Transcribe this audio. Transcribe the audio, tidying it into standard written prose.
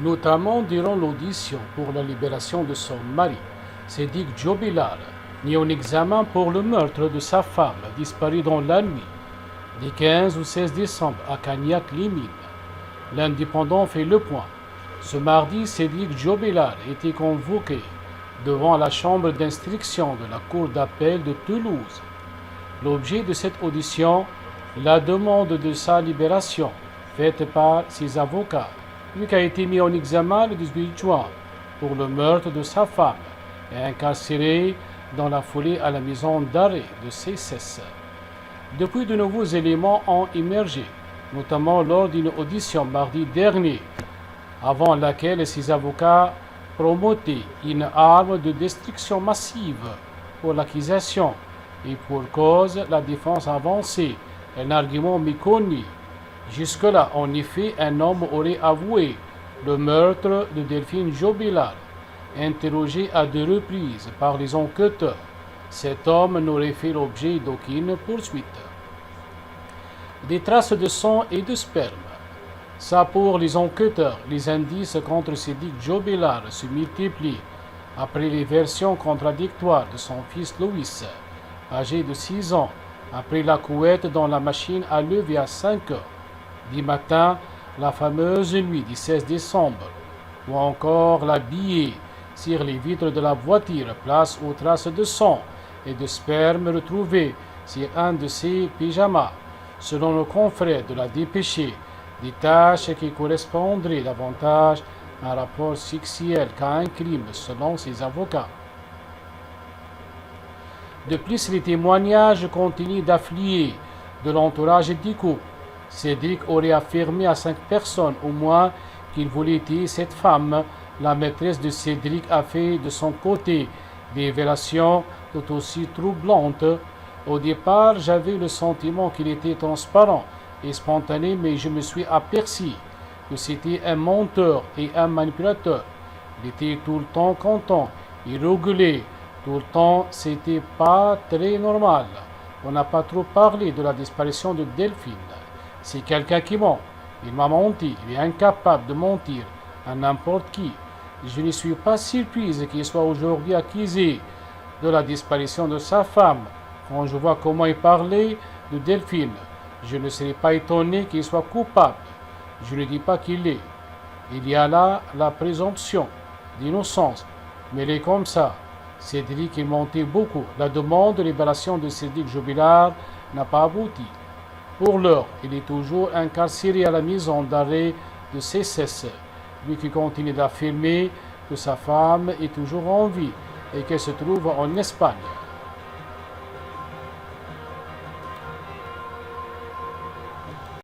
notamment durant l'audition pour la libération de son mari, Sédic Djobilar, ni en examen pour le meurtre de sa femme disparue dans la nuit du 15 au 16 décembre à Cagnac-les-Mines. L'Indépendant fait le point. Ce mardi, Sédic Djobilar était convoqué devant la chambre d'instruction de la Cour d'appel de Toulouse. L'objet de cette audition, la demande de sa libération, faite par ses avocats, lui qui a été mis en examen le 18 juin pour le meurtre de sa femme et incarcéré dans la foulée à la maison d'arrêt de CSS. Depuis, de nouveaux éléments ont émergé, notamment lors d'une audition mardi dernier, avant laquelle ses avocats promotaient une arme de destruction massive pour l'accusation et pour cause la défense avancée, un argument méconnu. Jusque-là, en effet, un homme aurait avoué le meurtre de Delphine Djobilar, interrogé à 2 reprises par les enquêteurs. Cet homme n'aurait fait l'objet d'aucune poursuite. Des traces de sang et de sperme. Ça, pour les enquêteurs, les indices contre Sédic Djobilar se multiplient après les versions contradictoires de son fils Louis, âgé de 6 ans, après la couette dans la machine à lever à 5 heures du matin, la fameuse nuit du 16 décembre, ou encore la billée sur les vitres de la voiture, place aux traces de sang et de sperme retrouvés sur un de ses pyjamas. Selon le confrère de la Dépêchée, des tâches qui correspondraient davantage à un rapport sexuel qu'à un crime, selon ses avocats. De plus, les témoignages continuent d'affluer de l'entourage du couple. Sédic aurait affirmé à 5 personnes au moins qu'il voulait tuer cette femme. La maîtresse de Sédic a fait de son côté des révélations tout aussi troublantes. Au départ, j'avais le sentiment qu'il était transparent et spontané, mais je me suis aperçu que c'était un menteur et un manipulateur. Il était tout le temps content, il rigolait tout le temps, c'était pas très normal. On n'a pas trop parlé de la disparition de Delphine. C'est quelqu'un qui ment. Il m'a menti, il est incapable de mentir à n'importe qui. Je ne suis pas surprise qu'il soit aujourd'hui accusé de la disparition de sa femme. Quand je vois comment il parlait de Delphine, je ne serais pas étonné qu'il soit coupable. Je ne dis pas qu'il l'est. Il y a là la présomption d'innocence, mais il est comme ça. Sédic il mentait beaucoup. La demande de libération de Sédic Djobilar n'a pas abouti. Pour l'heure, il est toujours incarcéré à la maison d'arrêt de CSS, lui qui continue d'affirmer que sa femme est toujours en vie et qu'elle se trouve en Espagne.